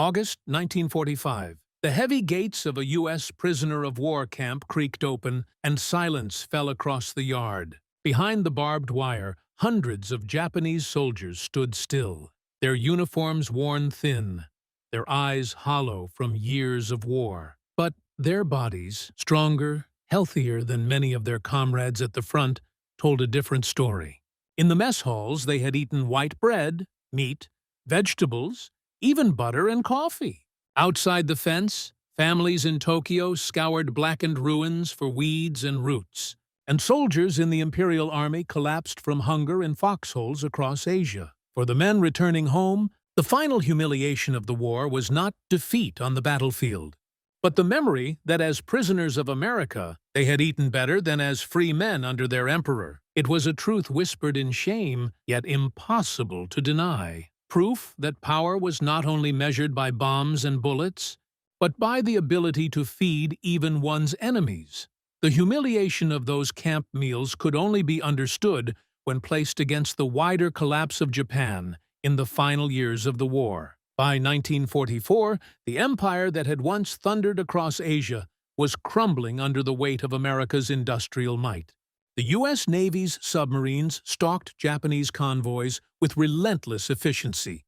August 1945. The heavy gates of a U.S. prisoner of war camp creaked open, and silence fell across the yard. Behind the barbed wire, hundreds of Japanese soldiers stood still, their uniforms worn thin, their eyes hollow from years of war. But their bodies, stronger, healthier than many of their comrades at the front, told a different story. In the mess halls, they had eaten white bread, meat, vegetables, even butter and coffee. Outside the fence, families in Tokyo scoured blackened ruins for weeds and roots, and soldiers in the Imperial Army collapsed from hunger in foxholes across Asia. For the men returning home, the final humiliation of the war was not defeat on the battlefield, but the memory that as prisoners of America, they had eaten better than as free men under their emperor. It was a truth whispered in shame, yet impossible to deny. Proof that power was not only measured by bombs and bullets, but by the ability to feed even one's enemies. The humiliation of those camp meals could only be understood when placed against the wider collapse of Japan in the final years of the war. By 1944, the empire that had once thundered across Asia was crumbling under the weight of America's industrial might. The U.S. Navy's submarines stalked Japanese convoys with relentless efficiency,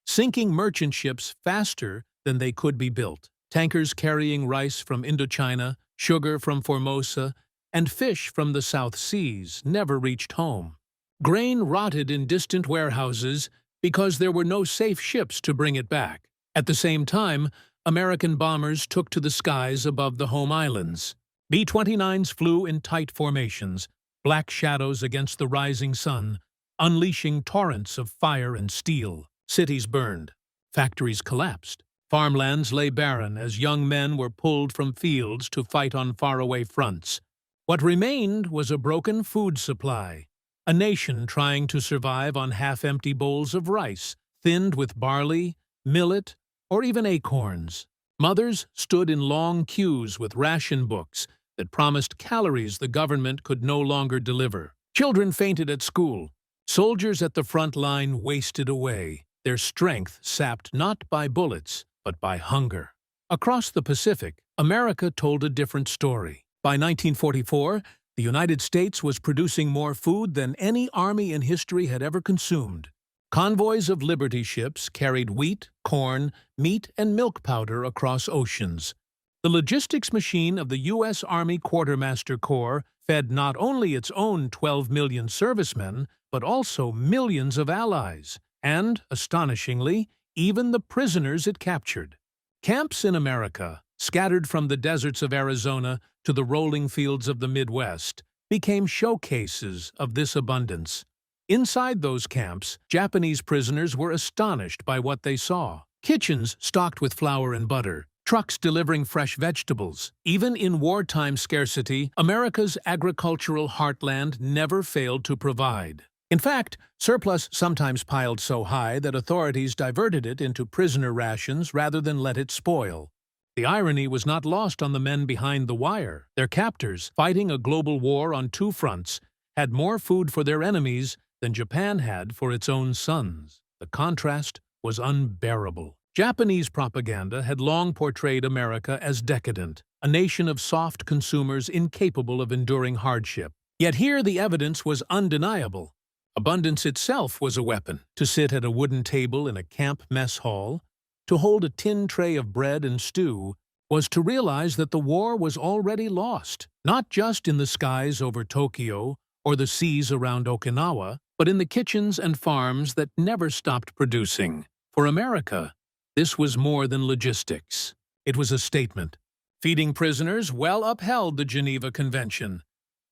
sinking merchant ships faster than they could be built. Tankers carrying rice from Indochina, sugar from Formosa, and fish from the South Seas never reached home. Grain rotted in distant warehouses because there were no safe ships to bring it back. At the same time, American bombers took to the skies above the home islands. B-29s flew in tight formations, black shadows against the rising sun, unleashing torrents of fire and steel. Cities burned. Factories collapsed. Farmlands lay barren as young men were pulled from fields to fight on faraway fronts. What remained was a broken food supply, a nation trying to survive on half-empty bowls of rice, thinned with barley, millet, or even acorns. Mothers stood in long queues with ration books that promised calories the government could no longer deliver. Children fainted at school. Soldiers at the front line wasted away, their strength sapped not by bullets, but by hunger. Across the Pacific, America told a different story. By 1944, the United States was producing more food than any army in history had ever consumed. Convoys of Liberty ships carried wheat, corn, meat, and milk powder across oceans. The logistics machine of the U.S. Army Quartermaster Corps fed not only its own 12 million servicemen, but also millions of allies, and, astonishingly, even the prisoners it captured. Camps in America, scattered from the deserts of Arizona to the rolling fields of the Midwest, became showcases of this abundance. Inside those camps, Japanese prisoners were astonished by what they saw. Kitchens stocked with flour and butter, trucks delivering fresh vegetables. Even in wartime scarcity, America's agricultural heartland never failed to provide. In fact, surplus sometimes piled so high that authorities diverted it into prisoner rations rather than let it spoil. The irony was not lost on the men behind the wire. Their captors, fighting a global war on two fronts, had more food for their enemies than Japan had for its own sons. The contrast was unbearable. Japanese propaganda had long portrayed America as decadent, a nation of soft consumers incapable of enduring hardship. Yet here the evidence was undeniable. Abundance itself was a weapon. To sit at a wooden table in a camp mess hall, to hold a tin tray of bread and stew, was to realize that the war was already lost, not just in the skies over Tokyo or the seas around Okinawa, but in the kitchens and farms that never stopped producing. For America, this was more than logistics. It was a statement. Feeding prisoners well upheld the Geneva Convention,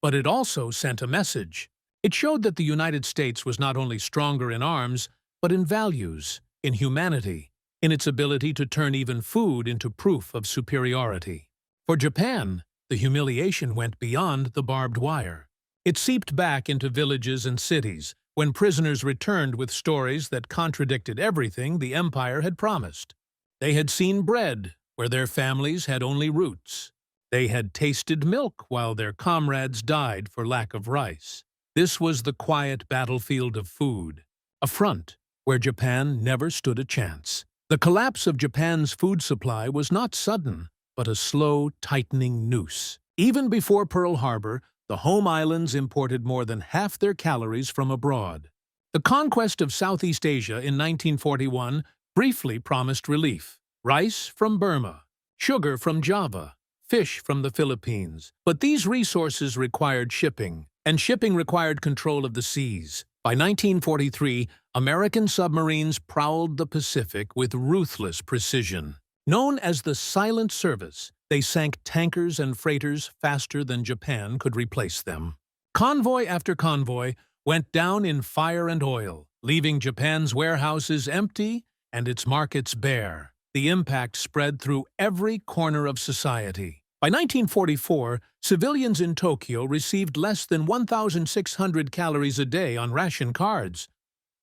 but it also sent a message. It showed that the United States was not only stronger in arms, but in values, in humanity, in its ability to turn even food into proof of superiority. For Japan, the humiliation went beyond the barbed wire. It seeped back into villages and cities when prisoners returned with stories that contradicted everything the empire had promised. They had seen bread where their families had only roots. They had tasted milk while their comrades died for lack of rice. This was the quiet battlefield of food, a front where Japan never stood a chance. The collapse of Japan's food supply was not sudden, but a slow, tightening noose. Even before Pearl Harbor, the home islands imported more than half their calories from abroad. The conquest of Southeast Asia in 1941 briefly promised relief. Rice from Burma, sugar from Java, fish from the Philippines. But these resources required shipping, and shipping required control of the seas. By 1943, American submarines prowled the Pacific with ruthless precision. Known as the Silent Service, they sank tankers and freighters faster than Japan could replace them. Convoy after convoy went down in fire and oil, leaving Japan's warehouses empty and its markets bare. The impact spread through every corner of society. By 1944, civilians in Tokyo received less than 1,600 calories a day on ration cards,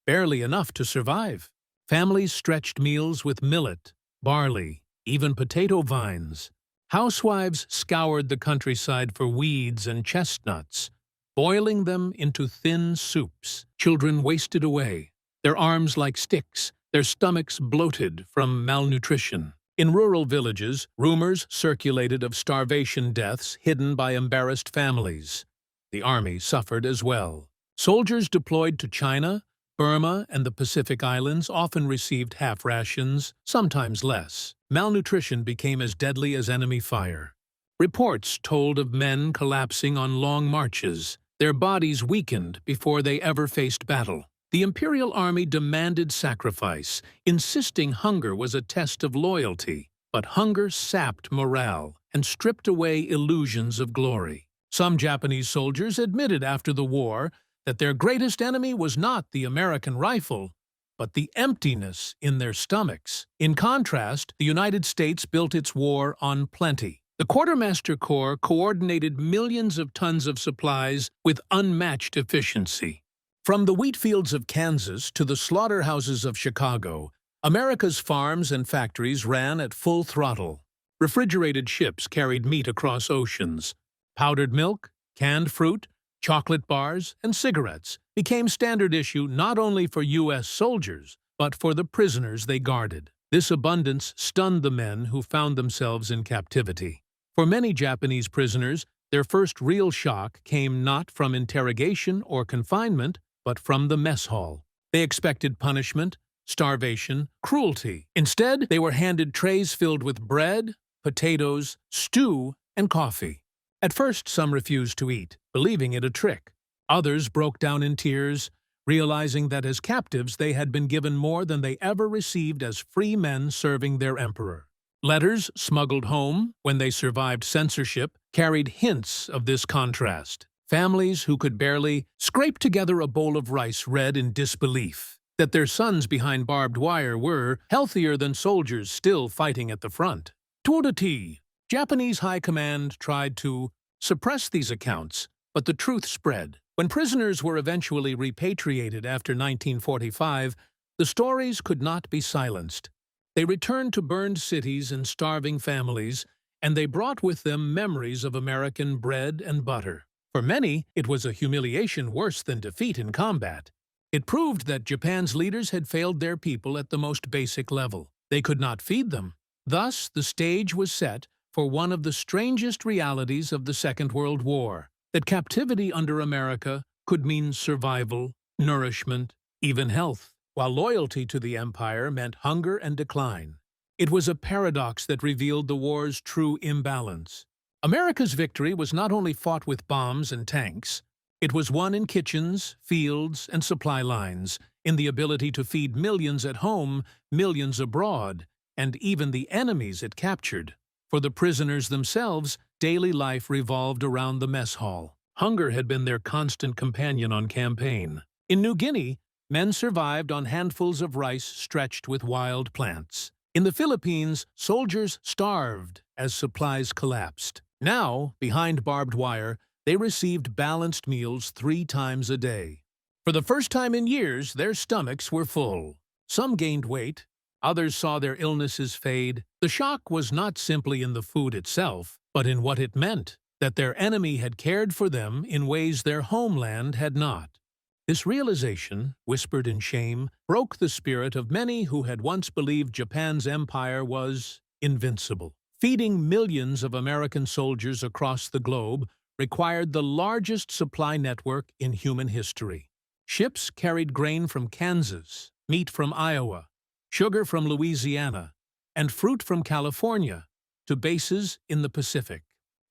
barely enough to survive. Families stretched meals with millet, barley, even potato vines. Housewives scoured the countryside for weeds and chestnuts, boiling them into thin soups. Children wasted away, their arms like sticks, their stomachs bloated from malnutrition. In rural villages, rumors circulated of starvation deaths hidden by embarrassed families. The army suffered as well. Soldiers deployed to China, Burma, and the Pacific Islands often received half rations, sometimes less. Malnutrition became as deadly as enemy fire. Reports told of men collapsing on long marches, their bodies weakened before they ever faced battle. The Imperial Army demanded sacrifice, insisting hunger was a test of loyalty. But hunger sapped morale and stripped away illusions of glory. Some Japanese soldiers admitted after the war that their greatest enemy was not the American rifle, but the emptiness in their stomachs. In contrast, the United States built its war on plenty. The Quartermaster Corps coordinated millions of tons of supplies with unmatched efficiency. From the wheat fields of Kansas to the slaughterhouses of Chicago, America's farms and factories ran at full throttle. Refrigerated ships carried meat across oceans. Powdered milk, canned fruit, chocolate bars, and cigarettes became standard issue not only for U.S. soldiers, but for the prisoners they guarded. This abundance stunned the men who found themselves in captivity. For many Japanese prisoners, their first real shock came not from interrogation or confinement, but from the mess hall. They expected punishment, starvation, cruelty. Instead, they were handed trays filled with bread, potatoes, stew, and coffee. At first, some refused to eat, believing it a trick. Others broke down in tears, realizing that as captives they had been given more than they ever received as free men serving their emperor. Letters smuggled home, when they survived censorship, carried hints of this contrast. Families who could barely scrape together a bowl of rice read in disbelief that their sons behind barbed wire were healthier than soldiers still fighting at the front. To the T, Japanese high command tried to suppress these accounts, but the truth spread. When prisoners were eventually repatriated after 1945, the stories could not be silenced. They returned to burned cities and starving families, and they brought with them memories of American bread and butter. For many, it was a humiliation worse than defeat in combat. It proved that Japan's leaders had failed their people at the most basic level. They could not feed them. Thus, the stage was set for one of the strangest realities of the Second World War, that captivity under America could mean survival, nourishment, even health, while loyalty to the empire meant hunger and decline. It was a paradox that revealed the war's true imbalance. America's victory was not only fought with bombs and tanks, it was won in kitchens, fields, and supply lines, in the ability to feed millions at home, millions abroad, and even the enemies it captured. For the prisoners themselves, daily life revolved around the mess hall. Hunger had been their constant companion on campaign. In New Guinea, men survived on handfuls of rice stretched with wild plants. In the Philippines, soldiers starved as supplies collapsed. Now, behind barbed wire, they received balanced meals 3 times a day. For the first time in years, their stomachs were full. Some gained weight, others saw their illnesses fade. The shock was not simply in the food itself, but in what it meant, that their enemy had cared for them in ways their homeland had not. This realization, whispered in shame, broke the spirit of many who had once believed Japan's empire was invincible. Feeding millions of American soldiers across the globe required the largest supply network in human history. Ships carried grain from Kansas, meat from Iowa, sugar from Louisiana, and fruit from California to bases in the Pacific.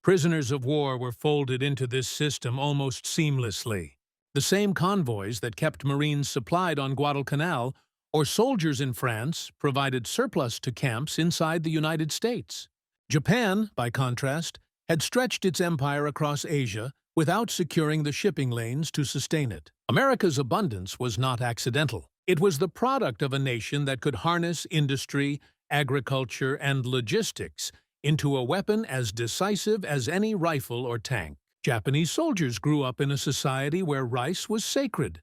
Prisoners of war were folded into this system almost seamlessly. The same convoys that kept Marines supplied on Guadalcanal or soldiers in France provided surplus to camps inside the United States. Japan, by contrast, had stretched its empire across Asia without securing the shipping lanes to sustain it. America's abundance was not accidental. It was the product of a nation that could harness industry, agriculture, and logistics into a weapon as decisive as any rifle or tank. Japanese soldiers grew up in a society where rice was sacred,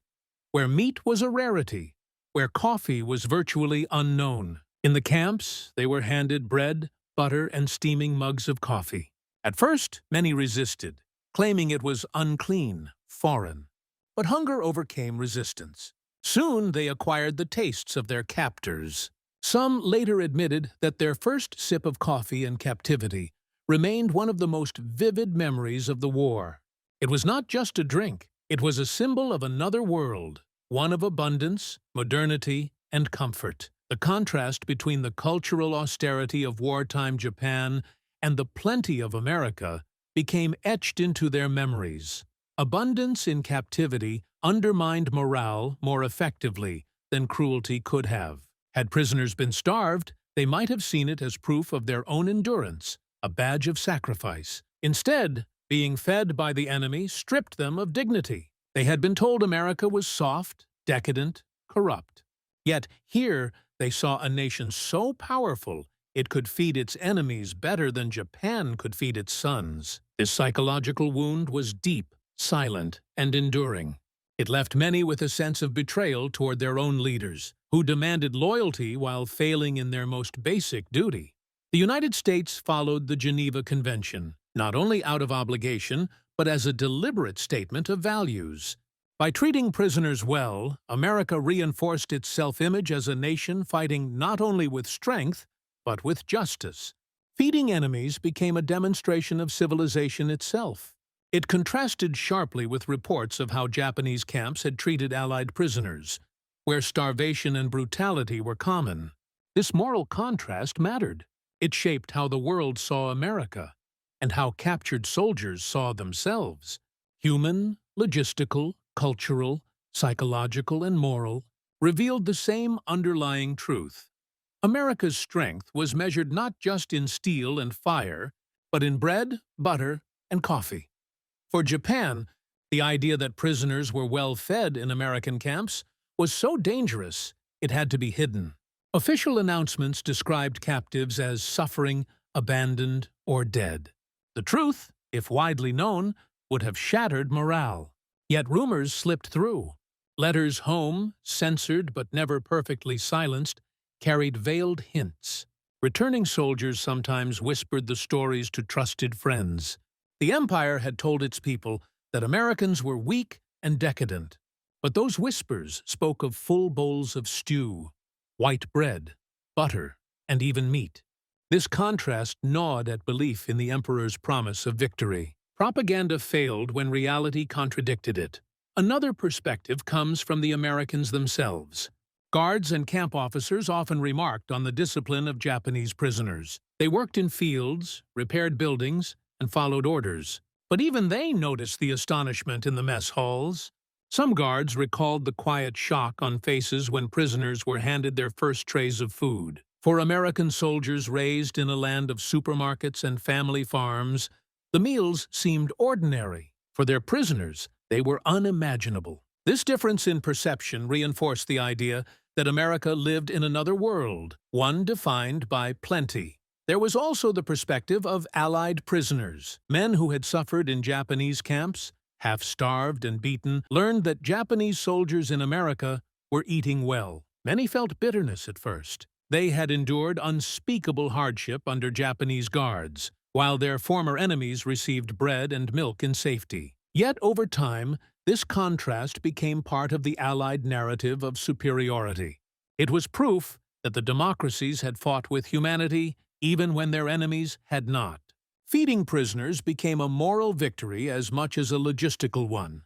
where meat was a rarity, where coffee was virtually unknown. In the camps, they were handed bread, butter, and steaming mugs of coffee. At first, many resisted, claiming it was unclean, foreign. But hunger overcame resistance. Soon they acquired the tastes of their captors. Some later admitted that their first sip of coffee in captivity remained one of the most vivid memories of the war. It was not just a drink, it was a symbol of another world, one of abundance, modernity, and comfort. The contrast between the cultural austerity of wartime Japan and the plenty of America became etched into their memories. Abundance in captivity undermined morale more effectively than cruelty could have. Had prisoners been starved, they might have seen it as proof of their own endurance, a badge of sacrifice. Instead, being fed by the enemy stripped them of dignity. They had been told America was soft, decadent, corrupt. Yet here they saw a nation so powerful it could feed its enemies better than Japan could feed its sons. This psychological wound was deep, silent, and enduring. It left many with a sense of betrayal toward their own leaders, who demanded loyalty while failing in their most basic duty. The United States followed the Geneva Convention, not only out of obligation, but as a deliberate statement of values. By treating prisoners well, America reinforced its self-image as a nation fighting not only with strength, but with justice. Feeding enemies became a demonstration of civilization itself. It contrasted sharply with reports of how Japanese camps had treated Allied prisoners, where starvation and brutality were common. This moral contrast mattered. It shaped how the world saw America, and how captured soldiers saw themselves. Human, logistical, cultural, psychological, and moral, revealed the same underlying truth. America's strength was measured not just in steel and fire, but in bread, butter, and coffee. For Japan, the idea that prisoners were well fed in American camps was so dangerous it had to be hidden. Official announcements described captives as suffering, abandoned, or dead. The truth, if widely known, would have shattered morale. Yet rumors slipped through. Letters home, censored but never perfectly silenced, carried veiled hints. Returning soldiers sometimes whispered the stories to trusted friends. The empire had told its people that Americans were weak and decadent, but those whispers spoke of full bowls of stew, white bread, butter, and even meat. This contrast gnawed at belief in the emperor's promise of victory. Propaganda failed when reality contradicted it. Another perspective comes from the Americans themselves. Guards and camp officers often remarked on the discipline of Japanese prisoners. They worked in fields, repaired buildings, and followed orders. But even they noticed the astonishment in the mess halls. Some guards recalled the quiet shock on faces when prisoners were handed their first trays of food. For American soldiers raised in a land of supermarkets and family farms, the meals seemed ordinary. For their prisoners, they were unimaginable. This difference in perception reinforced the idea that America lived in another world, one defined by plenty. There was also the perspective of Allied prisoners. Men who had suffered in Japanese camps, half-starved and beaten, learned that Japanese soldiers in America were eating well. Many felt bitterness at first. They had endured unspeakable hardship under Japanese guards, while their former enemies received bread and milk in safety. Yet over time, this contrast became part of the Allied narrative of superiority. It was proof that the democracies had fought with humanity even when their enemies had not. Feeding prisoners became a moral victory as much as a logistical one.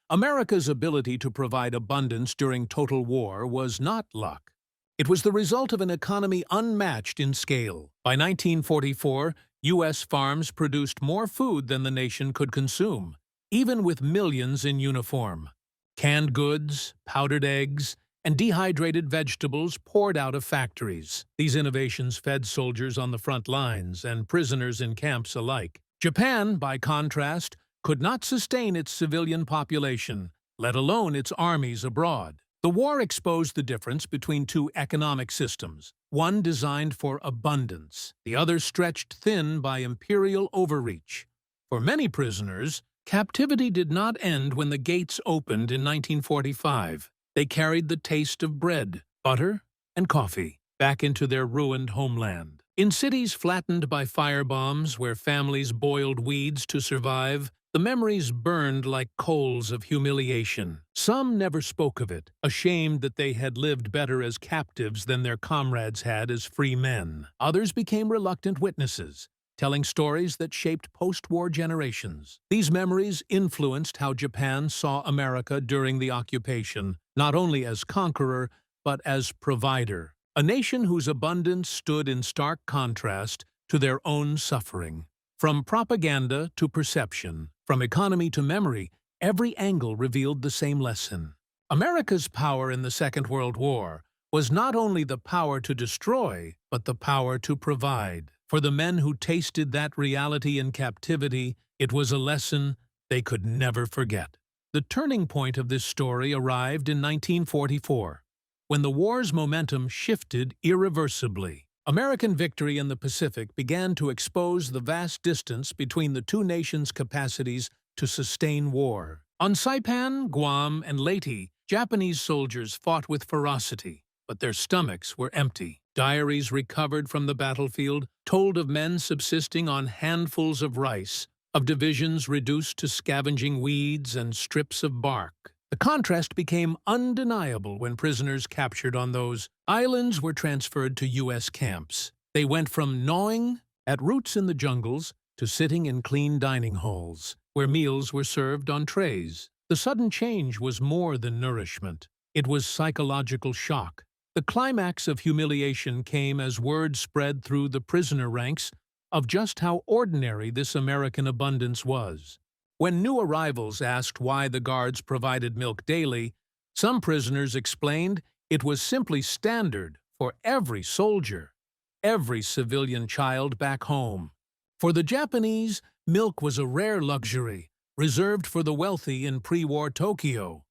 America's ability to provide abundance during total war was not luck. It was the result of an economy unmatched in scale. By 1944, U.S. farms produced more food than the nation could consume, even with millions in uniform. Canned goods, powdered eggs, and dehydrated vegetables poured out of factories. These innovations fed soldiers on the front lines and prisoners in camps alike. Japan, by contrast, could not sustain its civilian population, let alone its armies abroad. The war exposed the difference between two economic systems, one designed for abundance, the other stretched thin by imperial overreach. For many prisoners, captivity did not end when the gates opened in 1945. They carried the taste of bread, butter, and coffee back into their ruined homeland. In cities flattened by firebombs where families boiled weeds to survive, the memories burned like coals of humiliation. Some never spoke of it, ashamed that they had lived better as captives than their comrades had as free men. Others became reluctant witnesses, telling stories that shaped post-war generations. These memories influenced how Japan saw America during the occupation, not only as conqueror, but as provider, a nation whose abundance stood in stark contrast to their own suffering. From propaganda to perception, from economy to memory, every angle revealed the same lesson. America's power in the Second World War was not only the power to destroy, but the power to provide. For the men who tasted that reality in captivity, it was a lesson they could never forget. The turning point of this story arrived in 1944, when the war's momentum shifted irreversibly. American victory in the Pacific began to expose the vast distance between the two nations' capacities to sustain war. On Saipan, Guam, and Leyte, Japanese soldiers fought with ferocity, but their stomachs were empty. Diaries recovered from the battlefield told of men subsisting on handfuls of rice, of divisions reduced to scavenging weeds and strips of bark. The contrast became undeniable when prisoners captured on those islands were transferred to U.S. camps. They went from gnawing at roots in the jungles to sitting in clean dining halls, where meals were served on trays. The sudden change was more than nourishment. It was psychological shock. The climax of humiliation came as word spread through the prisoner ranks of just how ordinary this American abundance was. When new arrivals asked why the guards provided milk daily, some prisoners explained it was simply standard for every soldier, every civilian child back home. For the Japanese, milk was a rare luxury, reserved for the wealthy in pre-war Tokyo.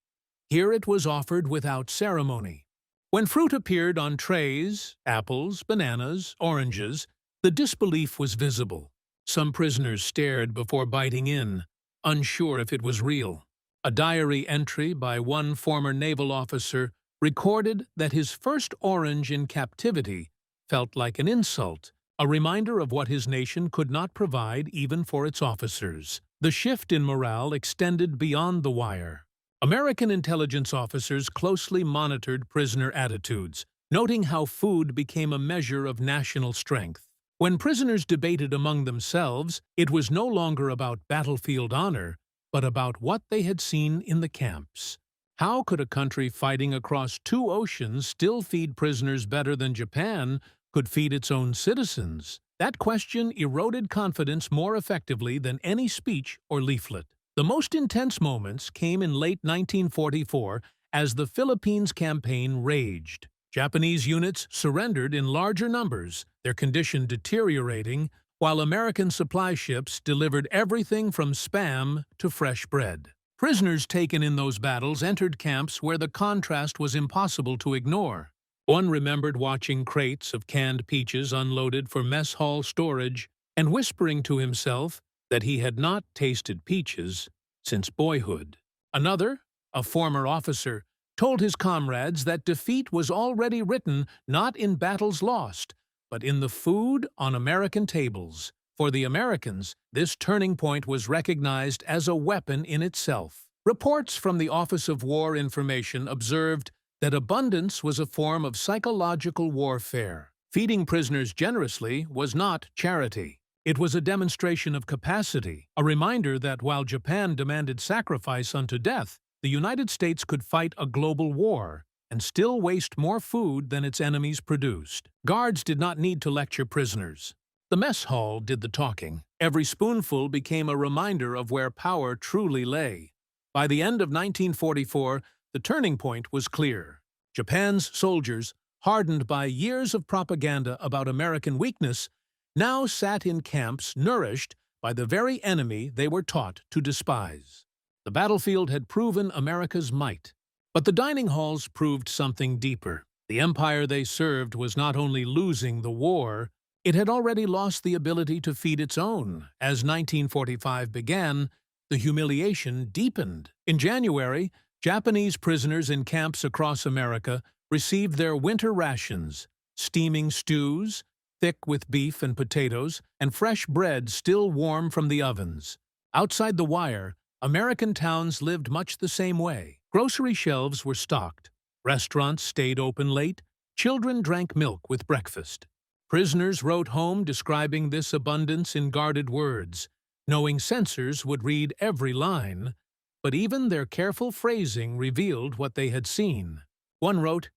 Here it was offered without ceremony. When fruit appeared on trays, apples, bananas, oranges, the disbelief was visible. Some prisoners stared before biting in, unsure if it was real. A diary entry by one former naval officer recorded that his first orange in captivity felt like an insult, a reminder of what his nation could not provide even for its officers. The shift in morale extended beyond the wire. American intelligence officers closely monitored prisoner attitudes, noting how food became a measure of national strength. When prisoners debated among themselves, it was no longer about battlefield honor, but about what they had seen in the camps. How could a country fighting across two oceans still feed prisoners better than Japan could feed its own citizens? That question eroded confidence more effectively than any speech or leaflet. The most intense moments came in late 1944 as the Philippines campaign raged. Japanese units surrendered in larger numbers, their condition deteriorating, while American supply ships delivered everything from Spam to fresh bread. Prisoners taken in those battles entered camps where the contrast was impossible to ignore. One remembered watching crates of canned peaches unloaded for mess hall storage and whispering to himself that he had not tasted peaches since boyhood. Another, a former officer, told his comrades that defeat was already written not in battles lost, but in the food on American tables. For the Americans, this turning point was recognized as a weapon in itself. Reports from the Office of War Information observed that abundance was a form of psychological warfare. Feeding prisoners generously was not charity. It was a demonstration of capacity, a reminder that while Japan demanded sacrifice unto death, the United States could fight a global war and still waste more food than its enemies produced. Guards did not need to lecture prisoners. The mess hall did the talking. Every spoonful became a reminder of where power truly lay. By the end of 1944, the turning point was clear. Japan's soldiers, hardened by years of propaganda about American weakness, now sat in camps nourished by the very enemy they were taught to despise. The battlefield had proven America's might, but the dining halls proved something deeper. The empire they served was not only losing the war, it had already lost the ability to feed its own. As 1945 began, the humiliation deepened. In January, Japanese prisoners in camps across America received their winter rations, steaming stews, thick with beef and potatoes, and fresh bread still warm from the ovens. Outside the wire, American towns lived much the same way. Grocery shelves were stocked, restaurants stayed open late, children drank milk with breakfast. Prisoners wrote home describing this abundance in guarded words, knowing censors would read every line, but even their careful phrasing revealed what they had seen. One wrote,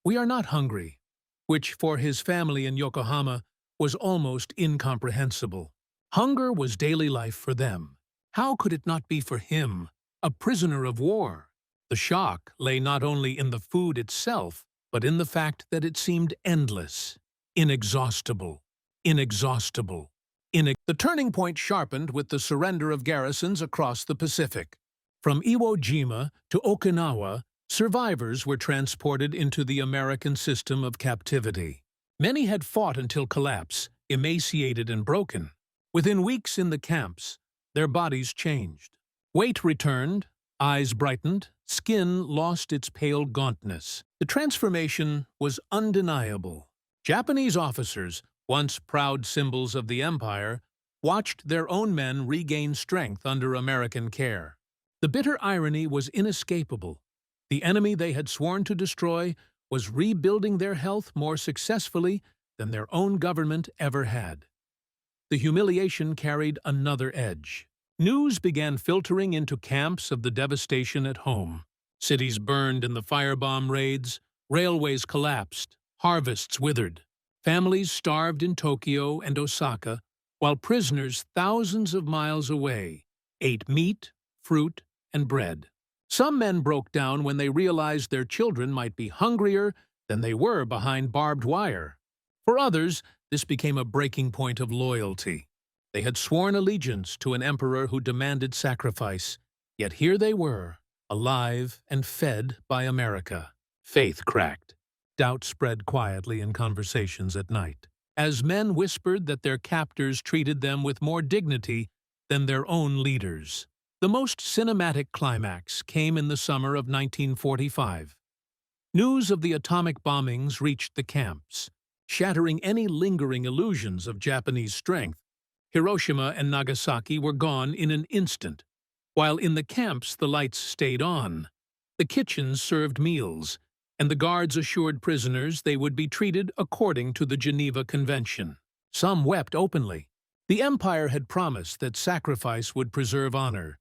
"We are not hungry," which for his family in Yokohama was almost incomprehensible. Hunger was daily life for them. How could it not be for him, a prisoner of war? The shock lay not only in the food itself, but in the fact that it seemed endless, inexhaustible. The turning point sharpened with the surrender of garrisons across the Pacific. From Iwo Jima to Okinawa, survivors were transported into the American system of captivity. Many had fought until collapse, emaciated and broken. Within weeks in the camps, their bodies changed. Weight returned, eyes brightened, skin lost its pale gauntness. The transformation was undeniable. Japanese officers, once proud symbols of the empire, watched their own men regain strength under American care. The bitter irony was inescapable. The enemy they had sworn to destroy was rebuilding their health more successfully than their own government ever had. The humiliation carried another edge. News began filtering into camps of the devastation at home. Cities burned in the firebomb raids, railways collapsed, harvests withered. Families starved in Tokyo and Osaka, while prisoners thousands of miles away ate meat, fruit, and bread. Some men broke down when they realized their children might be hungrier than they were behind barbed wire. For others, this became a breaking point of loyalty. They had sworn allegiance to an emperor who demanded sacrifice, yet here they were, alive and fed by America. Faith cracked. Doubt spread quietly in conversations at night, as men whispered that their captors treated them with more dignity than their own leaders. The most cinematic climax came in the summer of 1945. News of the atomic bombings reached the camps, shattering any lingering illusions of Japanese strength. Hiroshima and Nagasaki were gone in an instant. While in the camps the lights stayed on, the kitchens served meals, and the guards assured prisoners they would be treated according to the Geneva Convention. Some wept openly. The empire had promised that sacrifice would preserve honor,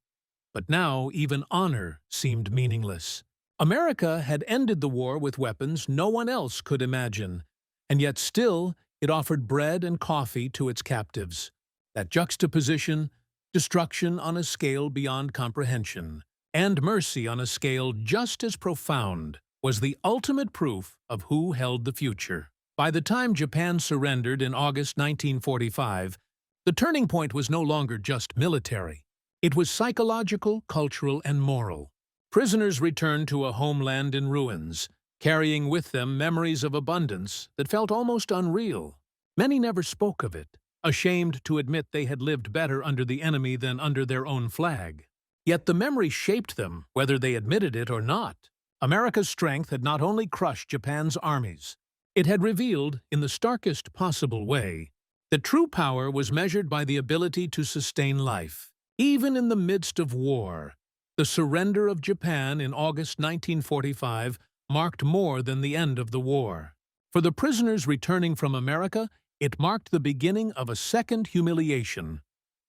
but now even honor seemed meaningless. America had ended the war with weapons no one else could imagine, and yet still it offered bread and coffee to its captives. That juxtaposition, destruction on a scale beyond comprehension, and mercy on a scale just as profound, was the ultimate proof of who held the future. By the time Japan surrendered in August 1945, the turning point was no longer just military. It was psychological, cultural, and moral. Prisoners returned to a homeland in ruins, carrying with them memories of abundance that felt almost unreal. Many never spoke of it, ashamed to admit they had lived better under the enemy than under their own flag. Yet the memory shaped them, whether they admitted it or not. America's strength had not only crushed Japan's armies, it had revealed, in the starkest possible way, The true power was measured by the ability to sustain life. Even in the midst of war, the surrender of Japan in August 1945 marked more than the end of the war. For the prisoners returning from America, it marked the beginning of a second humiliation: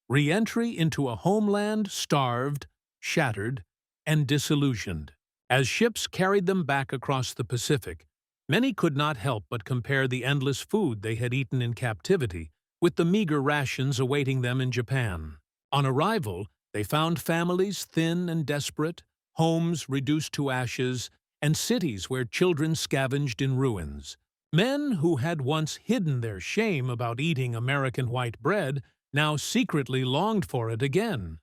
re-entry into a homeland starved, shattered, and disillusioned. As ships carried them back across the Pacific, many could not help but compare the endless food they had eaten in captivity with the meager rations awaiting them in Japan. On arrival, they found families thin and desperate, homes reduced to ashes, and cities where children scavenged in ruins. Men who had once hidden their shame about eating American white bread now secretly longed for it again.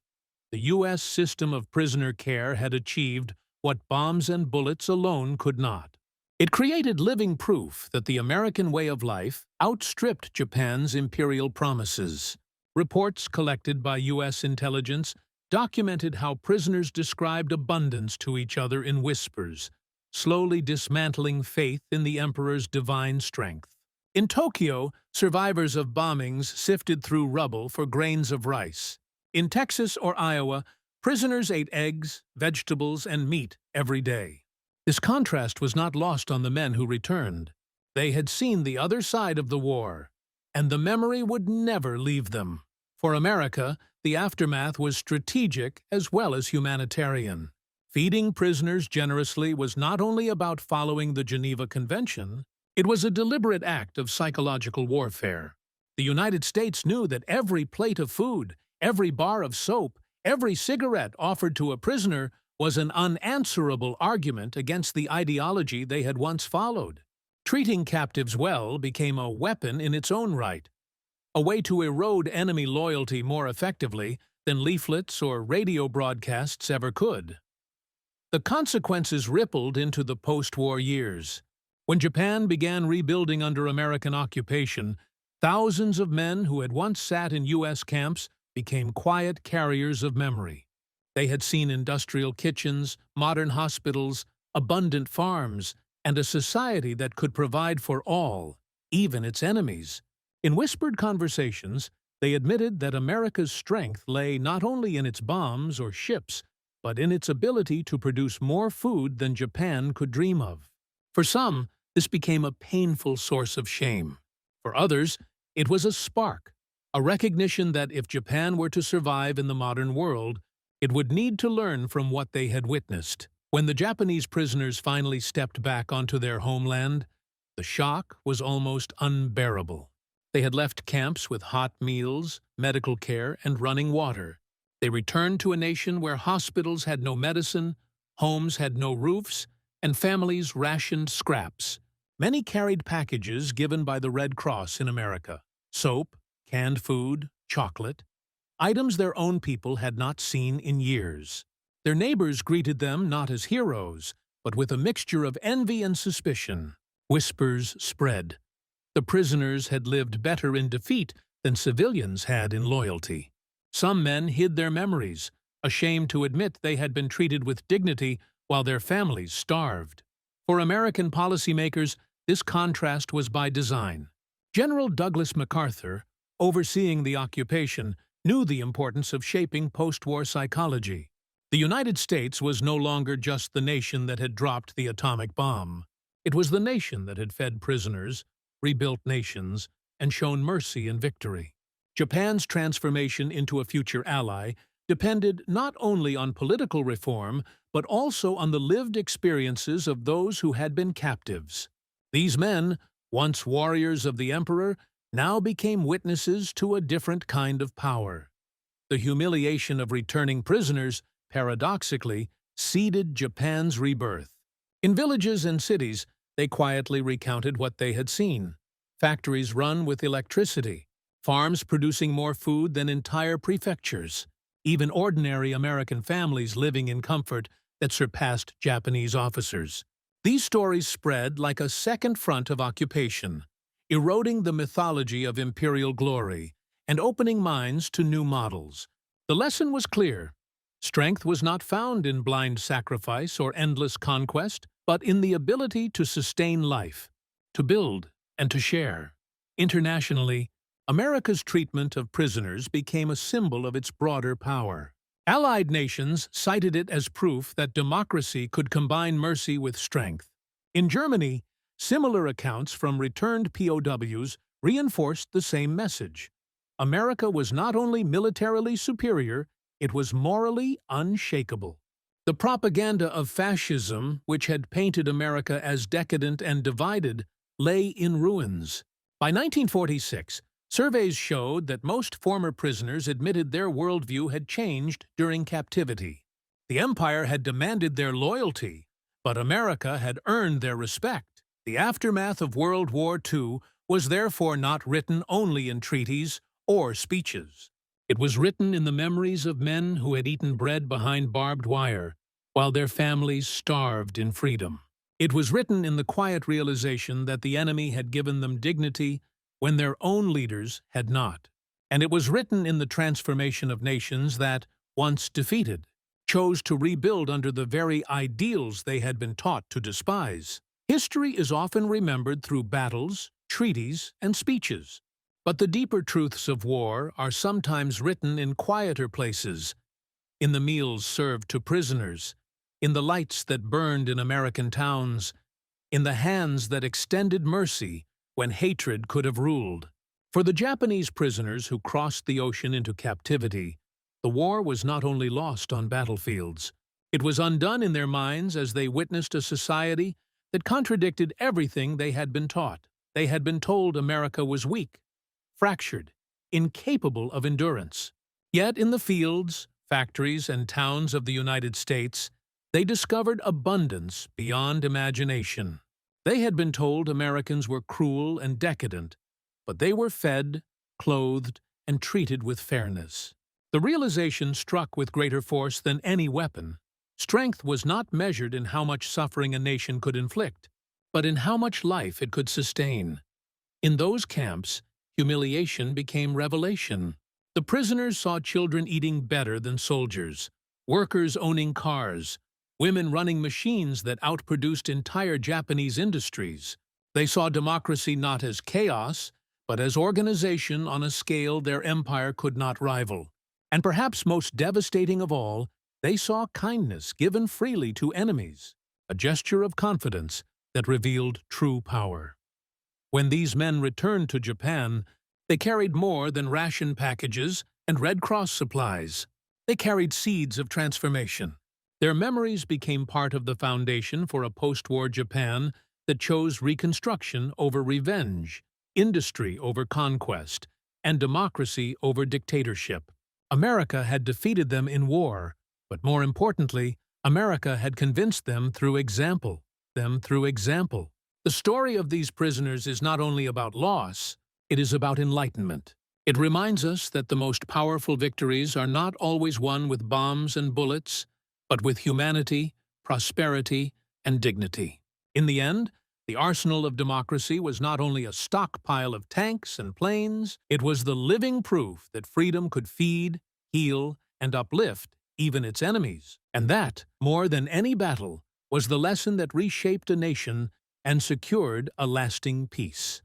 The U.S. system of prisoner care had achieved what bombs and bullets alone could not. It created living proof that the American way of life outstripped Japan's imperial promises. Reports collected by U.S. intelligence documented how prisoners described abundance to each other in whispers, slowly dismantling faith in the emperor's divine strength. In Tokyo, survivors of bombings sifted through rubble for grains of rice. In Texas or Iowa, prisoners ate eggs, vegetables, and meat every day. This contrast was not lost on the men who returned. They had seen the other side of the war, and the memory would never leave them. For America, the aftermath was strategic as well as humanitarian. Feeding prisoners generously was not only about following the Geneva Convention, it was a deliberate act of psychological warfare. The United States knew that every plate of food, every bar of soap, every cigarette offered to a prisoner was an unanswerable argument against the ideology they had once followed. Treating captives well became a weapon in its own right, a way to erode enemy loyalty more effectively than leaflets or radio broadcasts ever could. The consequences rippled into the post-war years. When Japan began rebuilding under American occupation, thousands of men who had once sat in U.S. camps became quiet carriers of memory. They had seen industrial kitchens, modern hospitals, abundant farms, and a society that could provide for all, even its enemies. In whispered conversations, they admitted that America's strength lay not only in its bombs or ships, but in its ability to produce more food than Japan could dream of. For some, this became a painful source of shame. For others, it was a spark, a recognition that if Japan were to survive in the modern world, it would need to learn from what they had witnessed. When the Japanese prisoners finally stepped back onto their homeland, the shock was almost unbearable. They had left camps with hot meals, medical care, and running water. They returned to a nation where hospitals had no medicine, homes had no roofs, and families rationed scraps. Many carried packages given by the Red Cross in America: soap, canned food, chocolate, items their own people had not seen in years. Their neighbors greeted them not as heroes, but with a mixture of envy and suspicion. Whispers spread. The prisoners had lived better in defeat than civilians had in loyalty. Some men hid their memories, ashamed to admit they had been treated with dignity while their families starved. For American policymakers, this contrast was by design. General Douglas MacArthur, overseeing the occupation, knew the importance of shaping post-war psychology. The United States was no longer just the nation that had dropped the atomic bomb. It was the nation that had fed prisoners, rebuilt nations, and shown mercy and victory. Japan's transformation into a future ally depended not only on political reform, but also on the lived experiences of those who had been captives. These men, once warriors of the emperor, now became witnesses to a different kind of power. The humiliation of returning prisoners, paradoxically, seeded Japan's rebirth. In villages and cities, they quietly recounted what they had seen: factories run with electricity, farms producing more food than entire prefectures, even ordinary American families living in comfort that surpassed Japanese officers. These stories spread like a second front of occupation, eroding the mythology of imperial glory and opening minds to new models. The lesson was clear. Strength was not found in blind sacrifice or endless conquest, but in the ability to sustain life, to build and to share. Internationally, America's treatment of prisoners became a symbol of its broader power. Allied nations cited it as proof that democracy could combine mercy with strength. In Germany, similar accounts from returned POWs reinforced the same message. America was not only militarily superior, it was morally unshakable. The propaganda of fascism, which had painted America as decadent and divided, lay in ruins. By 1946, surveys showed that most former prisoners admitted their worldview had changed during captivity. The empire had demanded their loyalty, but America had earned their respect. The aftermath of World War II was therefore not written only in treaties or speeches. It was written in the memories of men who had eaten bread behind barbed wire, while their families starved in freedom. It was written in the quiet realization that the enemy had given them dignity when their own leaders had not. And it was written in the transformation of nations that, once defeated, chose to rebuild under the very ideals they had been taught to despise. History is often remembered through battles, treaties, and speeches. But the deeper truths of war are sometimes written in quieter places, in the meals served to prisoners, in the lights that burned in American towns, in the hands that extended mercy when hatred could have ruled. For the Japanese prisoners who crossed the ocean into captivity, the war was not only lost on battlefields, it was undone in their minds as they witnessed a society that contradicted everything they had been taught. They had been told America was weak, fractured, incapable of endurance. Yet in the fields, factories, and towns of the United States, they discovered abundance beyond imagination. They had been told Americans were cruel and decadent, but they were fed, clothed, and treated with fairness. The realization struck with greater force than any weapon. Strength was not measured in how much suffering a nation could inflict, but in how much life it could sustain. In those camps, humiliation became revelation. The prisoners saw children eating better than soldiers, workers owning cars, women running machines that outproduced entire Japanese industries. They saw democracy not as chaos, but as organization on a scale their empire could not rival. And perhaps most devastating of all, they saw kindness given freely to enemies, a gesture of confidence that revealed true power. When these men returned to Japan, they carried more than ration packages and Red Cross supplies. They carried seeds of transformation. Their memories became part of the foundation for a post-war Japan that chose reconstruction over revenge, industry over conquest, and democracy over dictatorship. America had defeated them in war, but more importantly, America had convinced them through example. The story of these prisoners is not only about loss, it is about enlightenment. It reminds us that the most powerful victories are not always won with bombs and bullets, but with humanity, prosperity, and dignity. In the end, the arsenal of democracy was not only a stockpile of tanks and planes, it was the living proof that freedom could feed, heal, and uplift even its enemies. And that, more than any battle, was the lesson that reshaped a nation and secured a lasting peace.